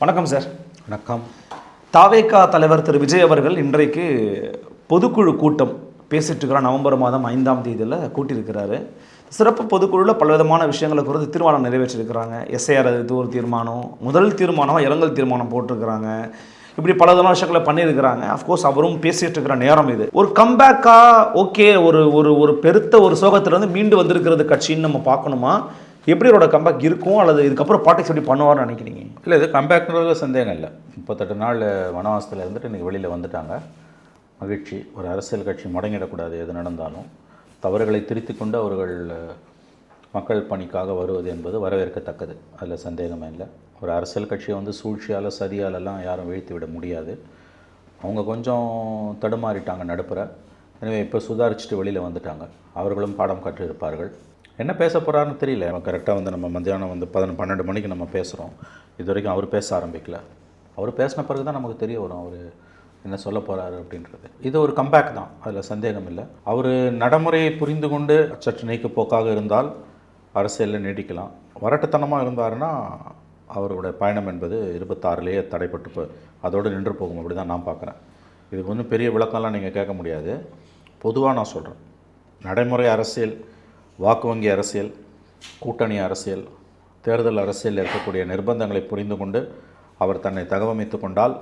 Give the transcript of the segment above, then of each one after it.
வணக்கம் சார். வணக்கம். தாவேகா தலைவர் திரு விஜய் அவர்கள் இன்றைக்கு பொதுக்குழு கூட்டம் பேசிட்டு இருக்கிற நவம்பர் மாதம் 5ஆம் தேதியில் கூட்டியிருக்கிறாரு. சிறப்பு பொதுக்குழுவில் பலவிதமான விஷயங்களை குறித்து தீர்மானம் நிறைவேற்றிருக்கிறாங்க. எஸ்ஐஆர் இது ஒரு தீர்மானம், முதல் தீர்மானம் இரங்கல் தீர்மானம் போட்டிருக்கிறாங்க. இப்படி பலவிதமான விஷயங்களை பண்ணியிருக்கிறாங்க. அஃப்கோர்ஸ் அவரும் பேசிகிட்டு இருக்கிற நேரம் இது. ஒரு கம்பேக்காக ஓகே, ஒரு ஒரு ஒரு பெருத்த ஒரு சோகத்திலேருந்து மீண்டு வந்திருக்கிறது கட்சின்னு நம்ம பார்க்கணுமா? எப்படி அவரோட கம்பேக் இருக்கும், அல்லது இதுக்கப்புறம் பாலிடிக்ஸ் எப்படி பண்ணுவார்னு நினைக்கிறீங்க? இல்லை, இது கம்பேக்ன்றதுல சந்தேகம் இல்லை. 38 நாள் வனவாசத்தில் இருந்துட்டு இன்றைக்கி வெளியில் வந்துட்டாங்க. மகிழ்ச்சி. ஒரு அரசியல் கட்சி முடங்கிடக்கூடாது, எது நடந்தாலும் தவறுகளை திருத்தி கொண்டு அவர்கள் மக்கள் பணிக்காக வருவது என்பது வரவேற்கத்தக்கது. அதில் சந்தேகமே இல்லை. ஒரு அரசியல் கட்சியை சூழ்ச்சியால் சதியாலெல்லாம் யாரும் வீழ்த்தி விட முடியாது. அவங்க கொஞ்சம் தடுமாறிட்டாங்க நடுப்புற. எனவே இப்போ சுதாரிச்சுட்டு வெளியில் வந்துட்டாங்க. அவர்களும் பாடம் கற்றிருப்பார்கள். என்ன பேச போகிறாருன்னு தெரியல. கரெக்டாக நம்ம மத்தியானம் 12 மணிக்கு நம்ம பேசுகிறோம். இது வரைக்கும் அவர் பேச ஆரம்பிக்கல. அவர் பேசின பிறகு தான் நமக்கு தெரிய வரும் அவர் என்ன சொல்ல போகிறாரு அப்படின்றது. இது ஒரு கம்பேக் தான், அதில் சந்தேகம் இல்லை. அவர் நடைமுறையை புரிந்து கொண்டு சற்று நீக்கு போக்காக இருந்தால் அரசியலில் நீடிக்கலாம். வரட்டுத்தனமாக இருந்தாருன்னா அவருடைய பயணம் என்பது 26லேயே தடைப்பட்டு அதோடு நின்று போகும். அப்படி தான் நான் பார்க்குறேன். இதுக்கு பெரிய விளக்கம்லாம் நீங்கள் கேட்க முடியாது. பொதுவாக நான் சொல்கிறேன், நடைமுறை அரசியல், வாக்கு வங்கி அரசியல், கூட்டணி அரசியல், தேர்தல் அரசியலில் இருக்கக்கூடிய நிர்பந்தங்களை புரிந்து கொண்டு அவர் தன்னை தகவமைத்து கொண்டால்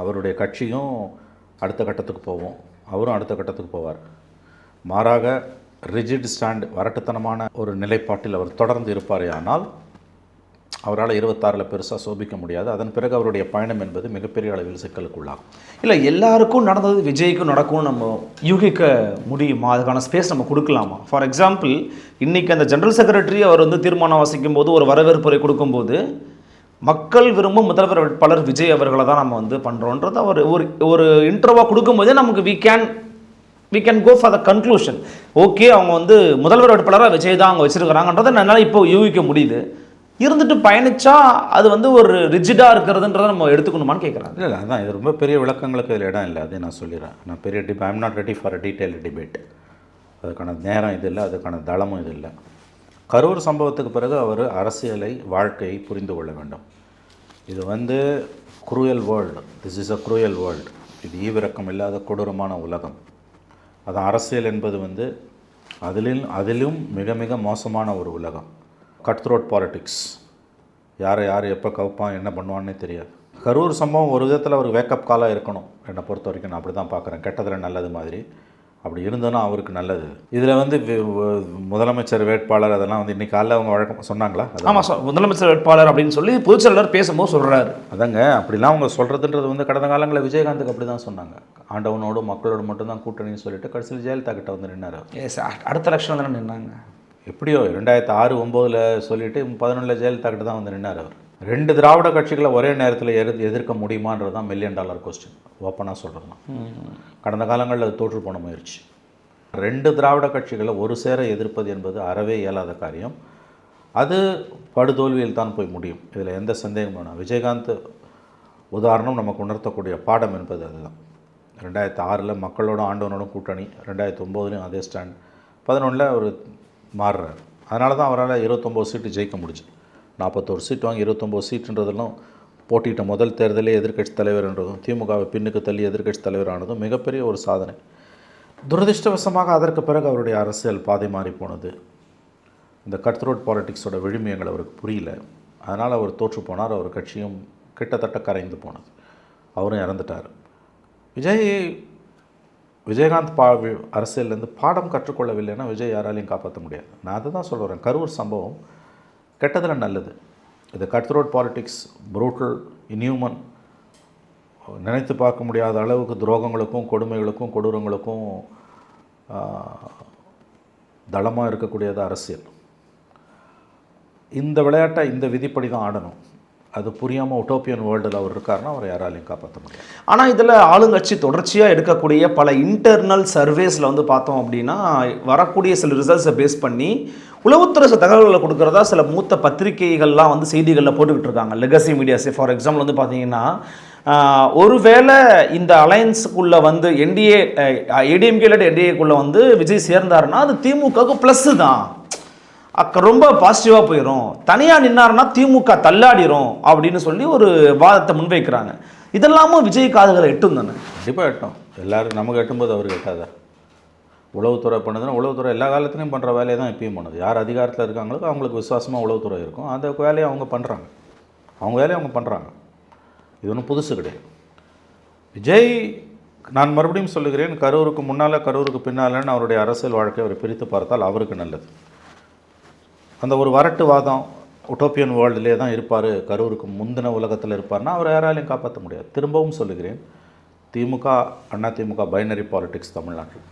அவருடைய கட்சியும் அடுத்த கட்டத்துக்கு போவோம், அவரும் அடுத்த கட்டத்துக்கு போவார். மாறாக ரிஜிட் ஸ்டாண்ட், வரட்டுத்தனமான ஒரு நிலைப்பாட்டில் அவர் தொடர்ந்து இருப்பாரே ஆனால் அவரால் 26ல் பெருசாக சோபிக்க முடியாது. அதன் பிறகு அவருடைய பயணம் என்பது மிகப்பெரிய அளவில் சிக்கலுக்குள்ளாகும். இல்லை, எல்லாருக்கும் நடந்தது விஜய்க்கும் நடக்கும் நம்ம யூகிக்க முடியுமா? அதுக்கான ஸ்பேஸ் நம்ம கொடுக்கலாமா? ஃபார் எக்ஸாம்பிள், இன்றைக்கி அந்த ஜெனரல் செக்ரட்டரி அவர் தீர்மானம் வாசிக்கும் போது ஒரு வரவேற்புரை கொடுக்கும்போது மக்கள் விரும்பும் முதல்வர் வேட்பாளர் விஜய் அவர்களை தான் நம்ம பண்ணுறோன்றது அவர் ஒரு இன்ட்ரோவாக கொடுக்கும்போதே நமக்கு we can go for the conclusion. Okay, அவங்க முதல்வர் வேட்பாளராக விஜய் தான் அவங்க வச்சுருக்கிறாங்கன்றதை என்னால் இப்போ யூகிக்க முடியுது. இருந்துட்டு பயணிச்சா அது ஒரு ரிஜிடாக இருக்கிறதுன்றதை நம்ம எடுத்துக்கணுமான்னு கேட்குறாங்க. இல்லை, அதான் இது ரொம்ப பெரிய விளக்கங்களுக்கு இதில் இடம் இல்லை. அதே நான் சொல்லிடுறேன். நான் பெரிய I'm not ready for a detail debate. அதுக்கான நேரம் இது இல்லை, அதுக்கான தளமும் இது இல்லை. கரூர் சம்பவத்துக்கு பிறகு அவர் அரசியலை, வாழ்க்கையை புரிந்து கொள்ள வேண்டும். இது cruel world. This is a cruel world. இது ஈவிரக்கம் இல்லாத கொடூரமான உலகம். அதான் அரசியல் என்பது அதிலும் மிக மிக மோசமான ஒரு உலகம். Cut throat politics. யார் எப்போ கவுப்பான், என்ன பண்ணுவான்னே தெரியாது. கரூர் சம்பவம் ஒரு விதத்தில் ஒரு வேக்கப் காலாக இருக்கணும். என்னை பொறுத்த வரைக்கும் நான் அப்படி தான் பார்க்குறேன். கெட்டதில் நல்லது மாதிரி. அப்படி இருந்தோன்னா அவருக்கு நல்லது. இதில் முதலமைச்சர் வேட்பாளர் அதெல்லாம் இன்றைக்கி காலையில் அவங்க வழக்கம் சொன்னாங்களா? ஆமாம் சார், முதலமைச்சர் வேட்பாளர் அப்படின்னு சொல்லி பொதுச்செயலாளர் பேசும்போது சொல்கிறாரு. அதாங்க, அப்படிலாம் அவங்க சொல்கிறதுன்றது கடந்த காலங்களில் விஜயகாந்துக்கு அப்படி தான் சொன்னாங்க. ஆண்டவனோடு மக்களோடு மட்டும்தான் கூட்டணின்னு சொல்லிட்டு கடைசியில் ஜெயலலிதா கிட்ட நின்னார். எஸ், அடுத்த எலெக்ஷனில் தானே நின்னாங்க. எப்படியோ 2006-09 சொல்லிவிட்டு 2011 ஜெயலலிதா கிட்ட தான் நின்னார் அவர். 2 திராவிட கட்சிகளை ஒரே நேரத்தில் எதிர்க்க முடியுமான்றது தான் $1 மில்லியன் கொஸ்டின். ஓப்பனாக சொல்கிறதுனா கடந்த காலங்களில் அது தோற்று போன முயற்சி. 2 திராவிட கட்சிகளை ஒரு சேர எதிர்ப்பது என்பது அறவே இயலாத காரியம். அது படுதோல்வியில் தான் போய் முடியும். இதில் எந்த சந்தேகம் வேணாம். விஜயகாந்த் உதாரணம் நமக்கு உணர்த்தக்கூடிய பாடம் என்பது அதுதான். 2006 மக்களோட ஆண்டவனோடும் கூட்டணி, 2009 அதே ஸ்டாண்ட், 2011 அவர் மாறுறார். அதனால தான் அவரால் 29 சீட்டு ஜெயிக்க முடிஞ்சு. 41 சீட் வாங்கி 29 சீட்டுன்றதெல்லாம் போட்டியிட்ட முதல் தேர்தலே எதிர்க்கட்சி தலைவர் என்றதும், திமுகவை பின்னுக்கு தள்ளி எதிர்க்கட்சி தலைவரானதும் மிகப்பெரிய ஒரு சாதனை. துரதிருஷ்டவசமாக அதற்கு பிறகு அவருடைய அரசியல் பாதை மாறி போனது. இந்த கட் த்ரோட் பாலிட்டிக்ஸோட விழுமியங்கள் அவருக்கு புரியல. அதனால் அவர் தோற்று போனார். அவர் கட்சியும் கிட்டத்தட்ட கரைந்து போனது. அவரும் இறந்துட்டார். விஜயகாந்த் அரசியல்லேருந்து பாடம் கற்றுக்கொள்ளவில்லைன்னா விஜய் யாராலையும் காப்பாற்ற முடியாது. நான் அதை தான் சொல்கிறேன். கரூர் சம்பவம் கெட்டதில் நல்லது. இது cut throat politics, brutal, inhuman, நினைத்து பார்க்க முடியாத அளவுக்கு துரோகங்களுக்கும் கொடுமைகளுக்கும் கொடூரங்களுக்கும் தளமாக இருக்கக்கூடியது அரசியல். இந்த விளையாட்டை இந்த விதிப்படி தான் ஆடணும். அது புரியாமல் ஒட்டோப்பியன் வேர்ல்டில் அவர் இருக்காருன்னா அவரை யாராலையும் காப்பாற்ற முடியாது. ஆனால் இதில் ஆளுங்கட்சி தொடர்ச்சியாக எடுக்கக்கூடிய பல இன்டர்னல் சர்வேஸில் பார்த்தோம் அப்படின்னா வரக்கூடிய சில ரிசல்ட்ஸை பேஸ் பண்ணி உளவுத்துறை தகவல்களை கொடுக்குறதா சில மூத்த பத்திரிகைகள்லாம் செய்திகளில் போட்டுக்கிட்டு இருக்காங்க. லெகசி மீடியாஸே ஃபார் எக்ஸாம்பிள் பார்த்தீங்கன்னா, ஒருவேளை இந்த அலையன்ஸுக்குள்ளே என்டிஏ ஏடிஎம்கே இல்லாட்டி என்டிஏக்குள்ளே விஜய் சேர்ந்தாருன்னா அது திமுகவுக்கு ப்ளஸ்ஸு தான். ரொம்ப பாசிட்டிவாக போயிடும், தனியாக நின்னாருன்னா திமுக தள்ளாடிரும் அப்படின்னு சொல்லி ஒரு வாதத்தை முன்வைக்கிறாங்க. இதெல்லாமும் விஜய் காதுகளை எட்டும் தானே? கண்டிப்பாக எட்டும். எல்லாரும் நமக்கு எட்டும்போது அவருக்கு எட்டாதா? உளவுத்துறை பண்ணுதுன்னா உளவுத்துறை எல்லா காலத்துலையும் பண்ணுற வேலையை தான் இப்பயும் பண்ணுது. யார் அதிகாரத்தில் இருக்காங்களோ அவங்களுக்கு விசுவாசமாக உளவுத்துறை இருக்கும், அந்த வேலையை அவங்க பண்ணுறாங்க, அவங்க வேலையை அவங்க பண்ணுறாங்க. இது ஒன்றும் புதுசு கிடையாது. விஜய், நான் மறுபடியும் சொல்லுகிறேன், கரூருக்கு முன்னால் கரூருக்கு பின்னாலன்னு அவருடைய அரசியல் வாழ்க்கை அவர் பிரித்து பார்த்தால் அவருக்கு நல்லது. அந்த ஒரு வரட்டு வாதம் உட்டோப்பியன் வேர்ல்டுலே தான் இருப்பார், கரூருக்கு முந்தின உலகத்தில் இருப்பார்னா அவர் யாராலையும் காப்பாற்ற முடியாது. திரும்பவும் சொல்லுகிறேன், திமுக அண்ணா திமுக பைனரி பாலிடிக்ஸ் தமிழ்நாட்டில்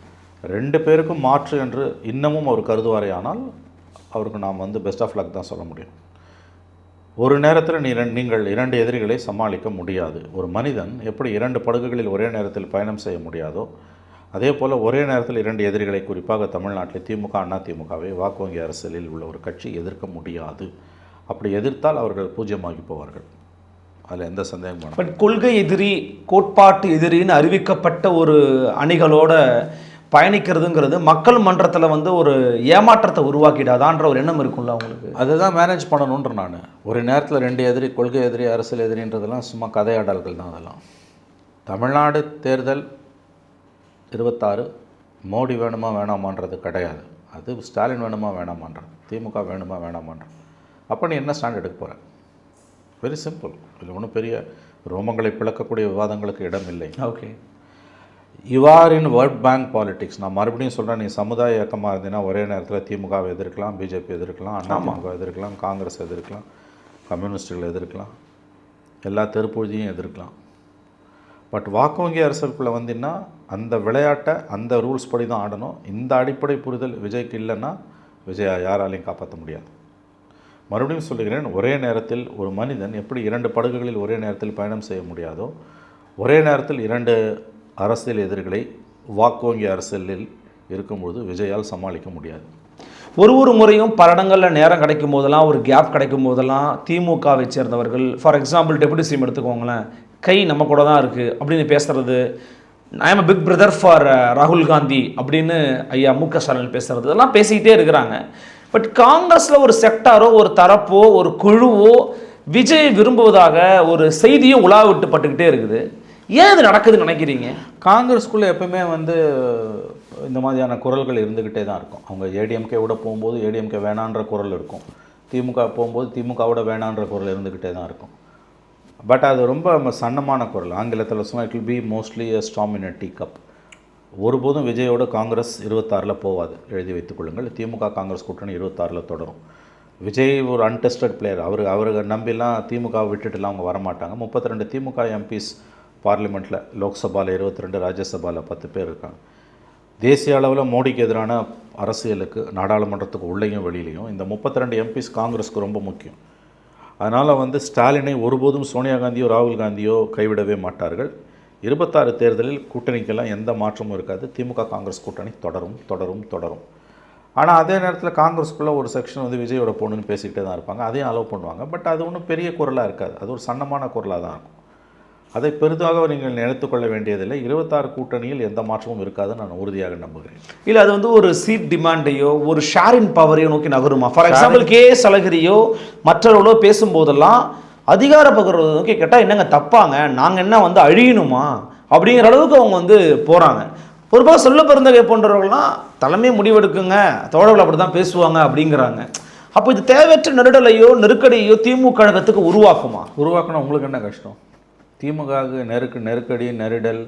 2 பேருக்கும் மாற்று என்று இன்னமும் அவர் கருதுவாரே, ஆனால் அவருக்கு நாம் பெஸ்ட் ஆஃப் லக் தான் சொல்ல முடியும். ஒரு நேரத்தில் நீங்கள் 2 எதிரிகளை சமாளிக்க முடியாது. ஒரு மனிதன் எப்படி 2 படகுகளில் ஒரே நேரத்தில் பயணம் செய்ய முடியாதோ, அதே போல் ஒரே நேரத்தில் 2 எதிரிகளை, குறிப்பாக தமிழ்நாட்டில் திமுக அண்ணா திமுகவை வாக்கு வங்கி அரசியலில் உள்ள ஒரு கட்சி எதிர்க்க முடியாது. அப்படி எதிர்த்தால் அவர்கள் பூஜ்யமாகி போவார்கள், அதில் எந்த சந்தேகமும். பட் கொள்கை எதிரி, கோட்பாட்டு எதிரின்னு அறிவிக்கப்பட்ட ஒரு அணிகளோட பயணிக்கிறதுங்கிறது மக்கள் மன்றத்தில் ஒரு ஏமாற்றத்தை உருவாக்கிடாதான்ற ஒரு எண்ணம் இருக்கும்ல அவங்களுக்கு. அதுதான் மேனேஜ் பண்ணணுன்ற நான். ஒரு நேரத்தில் 2 எதிரி, கொள்கை எதிரி, அரசியல் எதிரின்றதெல்லாம் சும்மா கதையாடல்கள் தான். அதெல்லாம் தமிழ்நாடு தேர்தல் 26 மோடி வேணுமா வேணாமான்றது கிடையாது, அது ஸ்டாலின் வேணுமா வேணாமான்றது, திமுக வேணுமா வேணாமான்றது. அப்போ நீ என்ன ஸ்டாண்ட் எடுக்க போகிற? Very simple. இதில் ஒன்றும் பெரிய ரோமங்களை பிளக்கக்கூடிய விவாதங்களுக்கு இடம் இல்லை. Okay, you are in world bank politics. நான் மறுபடியும் சொல்கிறேன், நீ சமுதாய இயக்கமாக இருந்தீங்கன்னா ஒரே நேரத்தில் திமுகவை எதிர்க்கலாம், பிஜேபி எதிர்க்கலாம், அதிமுக எதிர்க்கலாம், காங்கிரஸ் எதிர்க்கலாம், கம்யூனிஸ்டுகளை எதிர்க்கலாம், எல்லா தெருப்பொழுதியும் எதிர்க்கலாம். பட் வாக்கு வங்கி அரசியலுக்குள்ளே வந்தீங்கன்னா அந்த விளையாட்டை அந்த ரூல்ஸ் படி தான் ஆடணும். இந்த அடிப்படை புரிதல் விஜய்க்கு இல்லைன்னா விஜய் யாராலையும் காப்பாற்ற முடியாது. மறுபடியும் சொல்லுகிறேன், ஒரே நேரத்தில் ஒரு மனிதன் எப்படி 2 படகுகளில் ஒரே நேரத்தில் பயணம் செய்ய முடியாதோ, ஒரே நேரத்தில் 2 அரசியல் எதிரிகளை வாக்கு வங்கி அரசியலில் இருக்கும்போது விஜயால் சமாளிக்க முடியாது. ஒரு முறையும் பல இடங்களில் நேரம் கிடைக்கும் போதெல்லாம், ஒரு கேப் கிடைக்கும் போதெல்லாம் திமுகவை சேர்ந்தவர்கள், ஃபார் எக்ஸாம்பிள் டெபுட்டி சிஎம் எடுத்துக்கோங்களேன், கை நம்ம கூட தான் இருக்குது அப்படின்னு பேசுகிறது, I am big brother for ராகுல் காந்தி அப்படின்னு ஐயா மு.க. ஸ்டாலின் பேசுகிறது, இதெல்லாம் பேசிக்கிட்டே இருக்கிறாங்க. பட் காங்கிரஸில் ஒரு செக்டாரோ, ஒரு தரப்போ, ஒரு குழுவோ விஜய் விரும்புவதாக ஒரு செய்தியும் உலாவிட்டு பட்டுக்கிட்டே இருக்குது. ஏன் இது நடக்குதுன்னு நினைக்கிறீங்க? காங்கிரஸ்குள்ளே எப்பவுமே இந்த மாதிரியான குரல்கள் இருந்துக்கிட்டே தான் இருக்கும். அவங்க ஏடிஎம்கேவோட போகும்போது ஏடிஎம்கே வேணான்ற குரல் இருக்கும், திமுக போகும்போது திமுகவோட வேணான்ற குரல் இருந்துக்கிட்டே தான் இருக்கும். பட் அது ரொம்ப சன்னமான குரல். ஆங்கிலத்தில் சொன்னால் it will B mostly a storm in a tea cup. ஒருபோதும் விஜயோட காங்கிரஸ் 26 போகாது, எழுதி வைத்துக்கொள்ளுங்கள். திமுக காங்கிரஸ் கூட்டணி 26 தொடரும். விஜய் ஒரு அன்டெஸ்டட் பிளேயர். அவருக்கு நம்பிலாம் திமுகவை விட்டுட்டுலாம் அவங்க வரமாட்டாங்க. 32 திமுக எம்பிஸ் பார்லிமெண்ட்டில், லோக்சபாவில் 22, ராஜ்யசபாவில் 10 பேர் இருக்காங்க. தேசிய அளவில் மோடிக்கு எதிரான அரசியலுக்கு நாடாளுமன்றத்துக்கு உள்ளேயும் வெளியிலையும் இந்த 32 எம்பிஸ் காங்கிரஸுக்கு ரொம்ப முக்கியம். அதனால் ஸ்டாலினை ஒருபோதும் சோனியா காந்தியோ ராகுல் காந்தியோ கைவிடவே மாட்டார்கள். 26 தேர்தலில் கூட்டணிக்கெல்லாம் எந்த மாற்றமும் இருக்காது. திமுக காங்கிரஸ் கூட்டணி தொடரும் தொடரும் தொடரும். ஆனால் அதே நேரத்தில் காங்கிரஸுக்குள்ளே ஒரு செக்ஷன் விஜயோட பொண்ணுன்னு பேசிக்கிட்டே தான் இருப்பாங்க, அதையும் அலோவ் பண்ணுவாங்க. பட் அது ஒன்றும் பெரிய குரலாக இருக்காது, அது ஒரு சன்னமான குரலாக தான் இருக்கும். அதை பெரிதாக நீங்கள் நினைத்துக்கொள்ள வேண்டியதில்லை. 26 கூட்டணியில் எந்த மாற்றமும் இருக்காதுன்னு நான் உறுதியாக நம்புகிறேன். இல்லை, அது ஒரு சீட் டிமாண்டையோ ஒரு ஷேரின் பவரையோ நோக்கி நகருமா? For example K S. அழகிரியோ மற்றவர்களோ பேசும்போதெல்லாம் அதிகார பகிர்வை நோக்கி கேட்டால் என்னங்க தப்பாங்க, நாங்கள் என்ன அழியணுமா அப்படிங்கிற அளவுக்கு அவங்க போகிறாங்க. ஒரு பக்கம் சொல்ல பிறந்தகை போன்றவர்கள்லாம் தலைமை முடிவெடுக்குங்க, தோழர்கள் அப்படி தான் பேசுவாங்க அப்படிங்கிறாங்க. அப்போ இது தேவையற்ற நெருடலையோ நெருக்கடியோ திமுக கழகத்துக்கு உருவாக்குமா? உருவாக்கணும். உங்களுக்கு என்ன கஷ்டம்? திமுகவுக்கு நெருக்கடி நெருடல்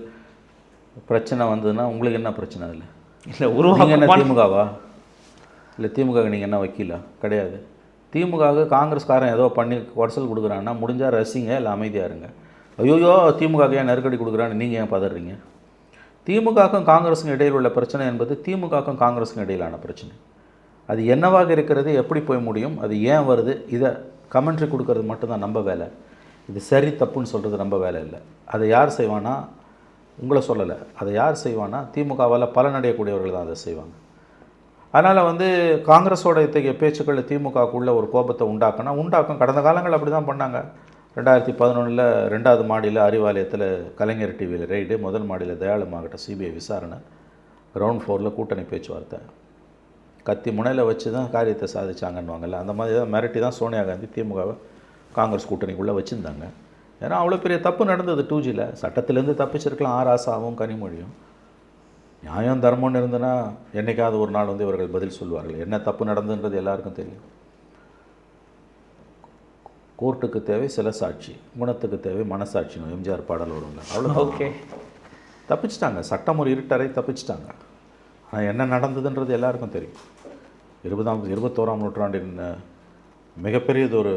பிரச்சனை வந்ததுன்னா உங்களுக்கு என்ன பிரச்சனை? அதில் இல்லை, உருவாங்க என்ன திமுகவா? இல்லை திமுகவுக்கு நீங்கள் என்ன வக்கீலா? கிடையாது. திமுகவுக்கு காங்கிரஸ்காரன் ஏதோ பண்ணி குறைச்சல் கொடுக்குறான்னா முடிஞ்சால் ரசிங்க, இல்லை அமைதியாக இருங்க. ஐயோயோ திமுகவுக்கு ஏன் நெருக்கடி கொடுக்குறான்னு நீங்கள் ஏன் பதறீங்க? திமுகவுக்கும் காங்கிரஸுக்கும் இடையில் உள்ள பிரச்சனை என்பது திமுகவுக்கும் காங்கிரஸுக்கும் இடையிலான பிரச்சனை. அது என்னவாக இருக்கிறது, எப்படி போய் முடியும், அது ஏன் வருது, இதை கமெண்ட்ரி கொடுக்கறது மட்டும்தான் நம்ம வேலை. இது சரி தப்புன்னு சொல்கிறது நம்ம வேலை இல்லை. அதை யார் செய்வானா? உங்களை சொல்லலை, அதை யார் செய்வானா? திமுகவால் பலனடையக்கூடியவர்கள் தான் அதை செய்வாங்க. அதனால் காங்கிரஸோட இத்தகைய பேச்சுக்கள் திமுகவுக்குள்ள ஒரு கோபத்தை உண்டாக்கும். கடந்த காலங்கள் அப்படி தான் பண்ணாங்க. 2011 2வது மாடியில் அறிவாலயத்தில் கலைஞர் டிவியில் ரெய்டு, முதல் மாடியில் தயாளு மாவட்ட சிபிஐ விசாரணை, கிரவுண்ட் ஃப்ளோரில் கூட்டணி பேச்சுவார்த்தை. கத்தி முனையில் வச்சு தான் காரியத்தை சாதிச்சாங்கன்னுவாங்கல்ல, அந்த மாதிரி தான் மிரட்டி தான் சோனியா காந்தி திமுகவை காங்கிரஸ் கூட்டணிக்குள்ளே வச்சுருந்தாங்க. ஏன்னா அவ்வளோ பெரிய தப்பு நடந்தது 2Gல. சட்டத்திலேருந்து தப்பிச்சிருக்கலாம் ஆராசாவும் கனிமொழியும். நியாயம் தர்மம்னு இருந்ததுன்னா என்றைக்காவது ஒரு நாள் வந்து இவர்கள் பதில் சொல்வார்கள். என்ன தப்பு நடந்ததுன்றது எல்லாருக்கும் தெரியும். கோர்ட்டுக்கு தேவை சில சாட்சி, குணத்துக்கு தேவை மனசாட்சின்னு எம்ஜிஆர் பாடல் வரும்ல, அவ்வளோ. ஓகே, தப்பிச்சிட்டாங்க. சட்டம் ஒரு இருட்டறை தப்பிச்சிட்டாங்க. ஆனால் என்ன நடந்ததுன்றது எல்லாருக்கும் தெரியும். 21ஆம் நூற்றாண்டின் மிகப்பெரியதொரு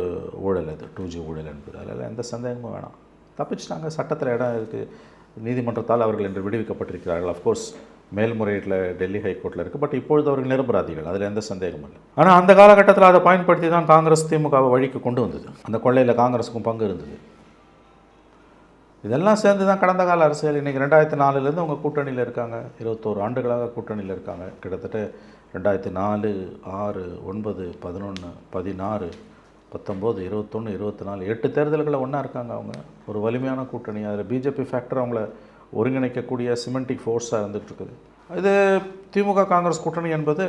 ஊழல் அது 2G ஊழல் என்பது. அதில் எந்த சந்தேகமும் வேணாம். தப்பிச்சிட்டாங்க. சட்டத்தில் இடம் இருக்குது. நீதிமன்றத்தால் அவர்கள் இன்று விடுவிக்கப்பட்டிருக்கிறார்கள். அஃப்கோர்ஸ் மேல்முறையீட்டில் டெல்லி ஹைகோர்ட்டில் இருக்குது. பட் இப்பொழுது அவர்கள் நிரபராதிகள், அதில் எந்த சந்தேகமும் இல்லை. ஆனால் அந்த காலகட்டத்தில் அதை பயன்படுத்தி தான் காங்கிரஸ் திமுகவை வழிக்கு கொண்டு வந்தது. அந்த கொள்ளையில் காங்கிரஸுக்கும் பங்கு இருந்தது. இதெல்லாம் சேர்ந்து தான் கடந்த கால அரசியல். இன்றைக்கி 2004லேருந்து அவங்க கூட்டணியில் இருக்காங்க. 21 ஆண்டுகளாக கூட்டணியில் இருக்காங்க. கிட்டத்தட்ட 2004, 6, 9, 11, 16, 19, 21, 24 8 தேர்தல்களில் ஒன்றா இருக்காங்க. அவங்க ஒரு வலிமையான கூட்டணி. அதில் பிஜேபி ஃபேக்டர் அவங்கள ஒருங்கிணைக்கக்கூடிய சிமெண்டிக் ஃபோர்ஸாக இருந்துகிட்ருக்குது. இது திமுக காங்கிரஸ் கூட்டணி என்பது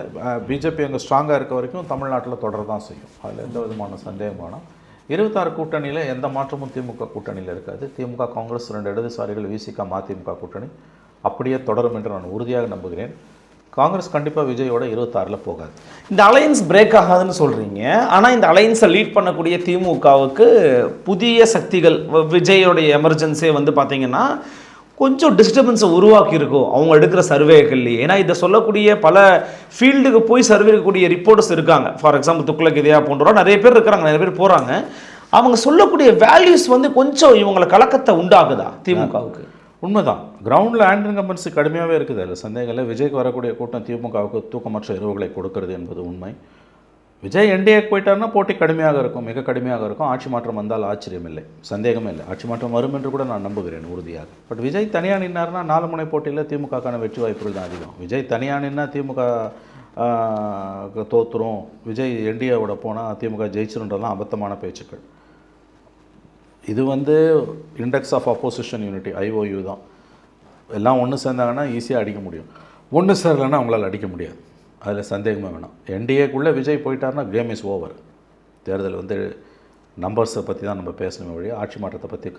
பிஜேபி அங்கே ஸ்ட்ராங்காக இருக்க வரைக்கும் தமிழ்நாட்டில் தொடர தான் செய்யும். அதில் எந்த விதமான சந்தேகம் வேணாம். 26 கூட்டணியில் எந்த மாற்றமும் திமுக கூட்டணியில் இருக்காது. திமுக காங்கிரஸ் 2 இடதுசாரிகள், விசிக மதிமுக கூட்டணி அப்படியே தொடரும் என்று நான் உறுதியாக நம்புகிறேன். காங்கிரஸ் கண்டிப்பாக விஜயோட 26ல் போகாது. இந்த அலையன்ஸ் பிரேக் ஆகாதுன்னு சொல்கிறீங்க. ஆனால் இந்த அலையன்ஸை லீட் பண்ணக்கூடிய திமுகவுக்கு புதிய சக்திகள், விஜயோடைய எமர்ஜென்சியை வந்து பார்த்தீங்கன்னா கொஞ்சம் டிஸ்டர்பன்ஸை உருவாக்கி இருக்கும் அவங்க எடுக்கிற சர்வேக்கள்லேயே. ஏன்னா இதை சொல்லக்கூடிய பல ஃபீல்டுக்கு போய் சர்வே இருக்கக்கூடிய ரிப்போர்ட்டர்ஸ் இருக்காங்க. ஃபார் எக்ஸாம்பிள் துக்ளக் இதயா போன்றவங்க நிறைய பேர் இருக்கிறாங்க, நிறைய பேர் போகிறாங்க. அவங்க சொல்லக்கூடிய வேல்யூஸ் வந்து கொஞ்சம் இவங்களை கலக்கத்தை உண்டாகுதா திமுகவுக்கு? உண்மைதான். கிரவுண்டில் ஆன்டி இன்கம்பன்சி கடுமையாகவே இருக்குது. அதில் சந்தேகம் இல்லை. விஜய்க்கு வரக்கூடிய கூட்டம் திமுகவுக்கு தூக்கமற்ற இரவுகளை கொடுக்கிறது என்பது உண்மை. விஜய் என்டிஏக்கு போயிட்டார்னா போட்டி கடுமையாக இருக்கும், மிக கடுமையாக இருக்கும். ஆட்சி மாற்றம் வந்தால் ஆச்சரியம் இல்லை, சந்தேகமே இல்லை. ஆட்சி மாற்றம் வரும் என்று கூட நான் நம்புகிறேன் உறுதியாக. பட் விஜய் தனியாக நின்னார்னா 4 முனை போட்டியில் திமுகக்கான வெற்றி வாய்ப்புகள் தான் அதிகம். விஜய் தனியாக நின்னா திமுக தோற்றுரும், விஜய் என்டிஏவோட போனால் திமுக ஜெயிச்சிருன்றதுலாம் அபத்தமான பேச்சுக்கள். இது வந்து index of opposition unity, IOU தான். எல்லாம் ஒன்று சேர்ந்தாங்கன்னா ஈஸியாக அடிக்க முடியும். ஒன்று சேரலைன்னா அவங்களால் அடிக்க முடியாது. அதில் சந்தேகமே வேணாம். என்டிஏக்குள்ளே விஜய் போயிட்டார்னா கேம் இஸ் ஓவர். தேர்தல் வந்து நம்பர்ஸை பற்றி தான் நம்ம பேசணுமே வழி, ஆட்சி மாற்றத்தை பற்றி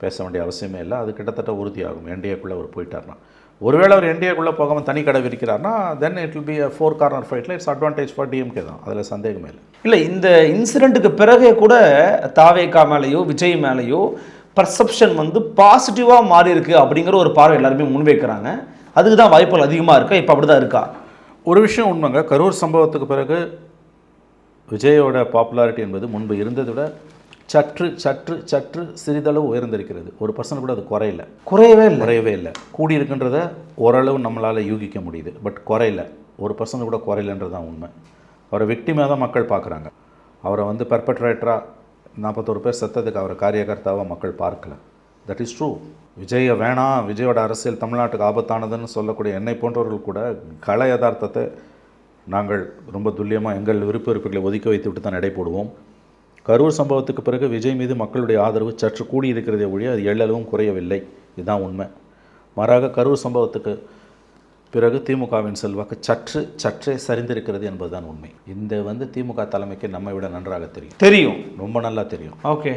பேச வேண்டிய அவசியமே இல்லை. அது கிட்டத்தட்ட உறுதியாகும் என்டிஏக்குள்ளே அவர் போயிட்டார்னா. ஒருவேளை அவர் என்டிஏக்குள்ளே போகாமல் தனி கடை விரிக்கிறார்னா then it will be a 4 corner ஃபைட்டில் இட்ஸ் அட்வான்டேஜ் ஃபார் டிஎம்கே தான். அதில் சந்தேகமே இல்லை. இல்லை, இந்த இன்சிடெண்ட்டுக்கு பிறகே கூட தாவேகா மேலேயோ விஜய் மேலேயோ பர்செப்ஷன் வந்து பாசிட்டிவாக மாறி இருக்கு அப்படிங்கிற ஒரு பார்வை எல்லாருமே முன்வைக்கிறாங்க. அதுக்கு தான் வாய்ப்புகள் அதிகமாக இருக்கா? இப்போ அப்படி தான் இருக்கா? ஒரு விஷயம் உண்மைங்க. கரூர் சம்பவத்துக்கு பிறகு விஜயோட பாப்புலாரிட்டி என்பது முன்பு இருந்ததை விட சற்று சிறிதளவு உயர்ந்திருக்கிறது. 1% கூட அது குறையவே இல்லை. கூடியிருக்குன்றத ஓரளவு நம்மளால் யூகிக்க முடியுது. பட் குறையல, 1% கூட குறையலன்றது தான் உண்மை. அவரை விக்டிமாக தான் மக்கள் பார்க்குறாங்க. அவரை வந்து பெர்பட்ரேட்டராக 41 பேர் செத்ததுக்கு அவரை காரியகர்த்தாவாக மக்கள் பார்க்கல. That is true. விஜயை வேணாம், விஜயோட அரசியல் தமிழ்நாட்டுக்கு ஆபத்தானதுன்னு சொல்லக்கூடிய என்னை போன்றவர்கள் கூட கள யதார்த்தத்தை நாங்கள் ரொம்ப துல்லியமாக எங்கள் விருப்பங்களை ஒதுக்கி வைத்து விட்டு தான் நடை போடுவோம். கரூர் சம்பவத்துக்கு பிறகு விஜய் மீது மக்களுடைய ஆதரவு சற்று கூடி இருக்கிறதே ஒழிய அது எள்ளளவும் குறையவில்லை. இதுதான் உண்மை. மாறாக கரூர் சம்பவத்துக்கு பிறகு திமுகவின் செல்வாக்கு சற்றே சரிந்திருக்கிறது என்பதுதான் உண்மை. இந்த வந்து திமுக தலைமைக்கு நம்மை விட நன்றாக தெரியும், ரொம்ப நல்லா தெரியும். ஓகே.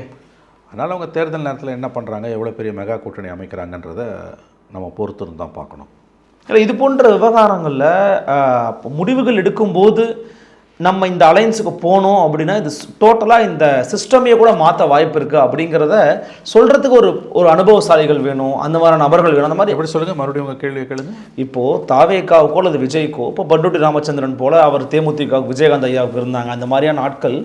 அதனால் அவங்க தேர்தல் நேரத்தில் என்ன பண்ணுறாங்க, எவ்வளோ பெரிய மெகா கூட்டணி அமைக்கிறாங்கன்றதை நம்ம பொறுத்திருந்து தான் பார்க்கணும். இல்லை, இது போன்ற விவகாரங்களில் முடிவுகள் எடுக்கும்போது நம்ம இந்த அலையன்ஸுக்கு போனோம் அப்படின்னா இது டோட்டலாக இந்த சிஸ்டமையே கூட மாற்ற வாய்ப்பு இருக்குது அப்படிங்கிறத சொல்கிறதுக்கு ஒரு அனுபவசாலிகள் வேணும், அந்த மாதிரி நபர்கள் வேணும். அந்த மாதிரி எப்படி சொல்லுங்கள், மறுபடியும் உங்கள் கேள்வி கேளுங்க. இப்போது தாவேக்காவுக்கோ அல்லது விஜய்க்கோ, இப்போ பண்டூட்டி ராமச்சந்திரன் போல் அவர் தேமுதிக விஜயகாந்த் ஐயாவுக்கு இருந்தாங்க, அந்த மாதிரியான ஆட்கள்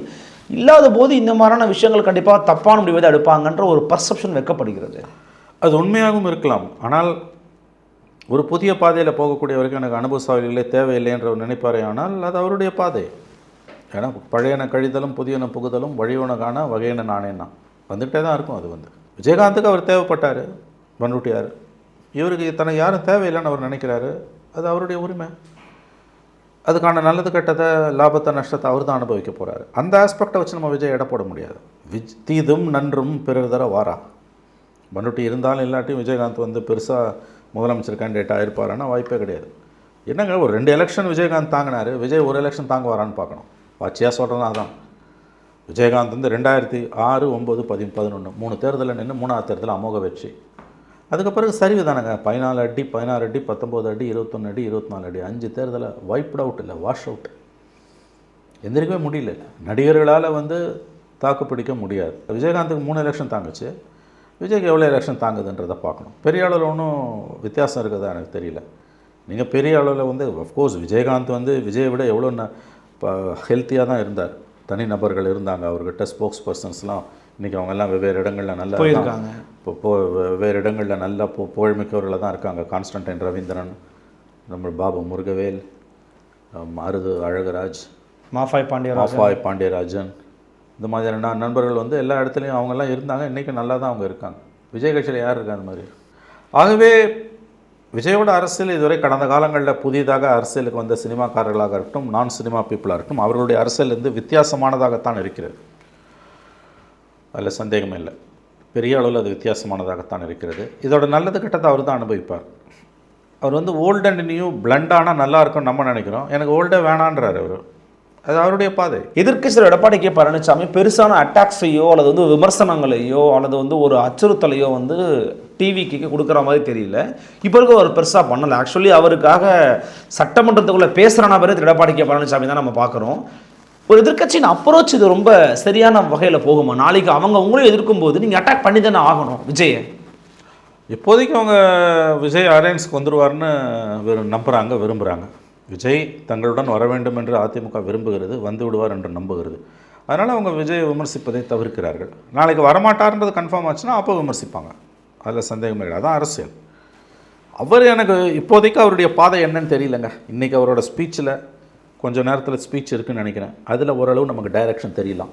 இல்லாத போது இந்த மாதிரியான விஷயங்கள் கண்டிப்பாக தப்பான முடிவை தான் எடுப்பாங்கன்ற ஒரு பர்செப்ஷன் வைக்கப்படுகிறது. அது உண்மையாகவும் இருக்கலாம். ஆனால் ஒரு புதிய பாதையில் போகக்கூடியவருக்கு எனக்கு அனுபவசாலிகளே தேவையில்லை என்ற நினைப்பாரே, ஆனால் அது அவருடைய பாதை. ஏன்னா பழையன கழிதலும் புதியன புகுதலும் வழியோன காண வகையான நானேன்னா வந்துகிட்டே தான் இருக்கும். அது வந்து விஜயகாந்துக்கு அவர் தேவைப்பட்டார், பண்டூட்டியார். இவருக்கு தனக்கு யாரும் தேவையில்லைன்னு அவர் நினைக்கிறாரு, அது அவருடைய உரிமை. அதுக்கான நல்லது கெட்டதை லாபத்தை நஷ்டத்தை அவர் தான் அனுபவிக்க போகிறாரு. அந்த ஆஸ்பெக்டை வச்சு நம்ம விஜய் எடை போட முடியாது. தீதும் நன்றும் பிறர் தர வாரா. பண்டூட்டி இருந்தாலும் இல்லாட்டியும் விஜயகாந்த் வந்து பெருசாக முதலமைச்சர் கேண்டிடேட்டாக இருப்பாருன்னா வாய்ப்பே கிடையாது. என்னங்க ஒரு 2 எலெக்ஷன் விஜயகாந்த் தாங்கினார், விஜய் ஒரு எலெக்ஷன் தாங்க வரான்னு பார்க்கணும். பச்சையாக சொல்கிறேன்னா அதான். விஜயகாந்த் வந்து 2006, 9, 10, 11 3 தேர்தலில் நின்று 3ஆவது தேர்தலில் அமோக வெற்றி. அதுக்கு பிறகு சரிவு தானேங்க. 14 அடி 16 அடி 19 அடி 21 அடி 24 அடி 5 தேர்தலை வைப்ட் அவுட், இல்லை வாஷ் அவுட். எந்திரிக்கவே முடியல. நடிகர்களால் வந்து தாக்கு பிடிக்க முடியாது. விஜயகாந்துக்கு 3 எலெக்ஷன் தாங்குச்சு, விஜய்க்கு எவ்வளோ எலெக்ஷன் தாங்குதுன்றதை பார்க்கணும். பெரிய அளவில் ஒன்றும் வித்தியாசம் இருக்குதா எனக்கு தெரியல. நீங்கள் பெரிய அளவில் வந்து அஃப்கோர்ஸ் விஜயகாந்த் வந்து விஜயை விட எவ்வளோ இப்போ ஹெல்த்தியாக தான் இருந்தார். தனி நபர்கள் இருந்தாங்க அவர்கிட்ட, ஸ்போக்ஸ் பர்சன்ஸ்லாம். இன்றைக்கி அவங்கெல்லாம் வெவ்வேறு இடங்களில் நல்லா போயிருக்காங்க. இப்போ வெவ்வேறு இடங்களில் நல்லா புகழ்மிக்கவர்களில் தான் இருக்காங்க. கான்ஸ்டன்டைன் ரவீந்திரன், நம்ம பாபு முருகவேல், மருது அழகராஜ், மாஃபாய் பாண்டியராஜன், இந்த மாதிரியான நண்பர்கள் வந்து எல்லா இடத்துலையும் அவங்கெல்லாம் இருந்தாங்க. இன்றைக்கி நல்லா தான் அவங்க இருக்காங்க. விஜய் கட்சியில் யார் இருக்கா அந்த மாதிரி? ஆகவே விஜயோட அரசியல் இதுவரை கடந்த காலங்களில் புதிதாக அரசியலுக்கு வந்த சினிமாக்காரர்களாக இருக்கட்டும், நான் சினிமா பீப்புளாக இருக்கட்டும், அவர்களுடைய அரசியல் வந்து வித்தியாசமானதாகத்தான் இருக்கிறது. அதில் சந்தேகமே இல்லை. பெரிய அளவில் அது வித்தியாசமானதாகத்தான் இருக்கிறது. இதோட நல்லது கெட்டதை அவர் தான் அனுபவிப்பார். அவர் வந்து ஓல்டு அண்ட் நியூ பிளண்டானால் நல்லா இருக்கும்னு நம்ம நினைக்கிறோம். எனக்கு ஓல்டே வேணான்றார் அவர். அது அவருடைய பாதை. எதிர்க்கட்சியில் எடப்பாடி கே பழனிசாமி பெருசான அட்டாக்ஸையோ அல்லது வந்து விமர்சனங்களையோ அல்லது வந்து ஒரு அச்சுறுத்தலையோ வந்து டிவிக்கு கொடுக்குற மாதிரி தெரியல. இப்போ இருக்க ஒரு பெருசாக பண்ணலை. ஆக்சுவலி அவருக்காக சட்டமன்றத்துக்குள்ளே பேசுகிறான பேர் எடப்பாடி கே பழனிசாமி தான் நம்ம பார்க்குறோம். ஒரு எதிர்க்கட்சியின் அப்ரோச் இது ரொம்ப சரியான வகையில் போகுமா? நாளைக்கு அவங்க உங்களையும் எதிர்க்கும் போது நீங்கள் அட்டாக் பண்ணி தானே ஆகணும் விஜயை. இப்போதைக்கு அவங்க விஜய் அலையன்ஸ்க்கு வந்துடுவார்னு நம்புகிறாங்க, விரும்புகிறாங்க. விஜய் தங்களுடன் வர வேண்டும் என்று அதிமுக விரும்புகிறது, வந்து விடுவார் என்று நம்புகிறது. அதனால் அவங்க விஜயை விமர்சிப்பதை தவிர்க்கிறார்கள். நாளைக்கு வரமாட்டார்ன்றது கன்ஃபார்ம் ஆச்சுன்னா அப்போ விமர்சிப்பாங்க. அதில் சந்தேகமே இல்லை. அதான் அரசியல். அவர் எனக்கு இப்போதைக்கு அவருடைய பாதை என்னன்னு தெரியலங்க. இன்றைக்கி அவரோட ஸ்பீச்சில் கொஞ்சம் நேரத்தில் ஸ்பீச் இருக்குதுன்னு நினைக்கிறேன். அதில் ஓரளவு நமக்கு டைரெக்ஷன் தெரியலாம்.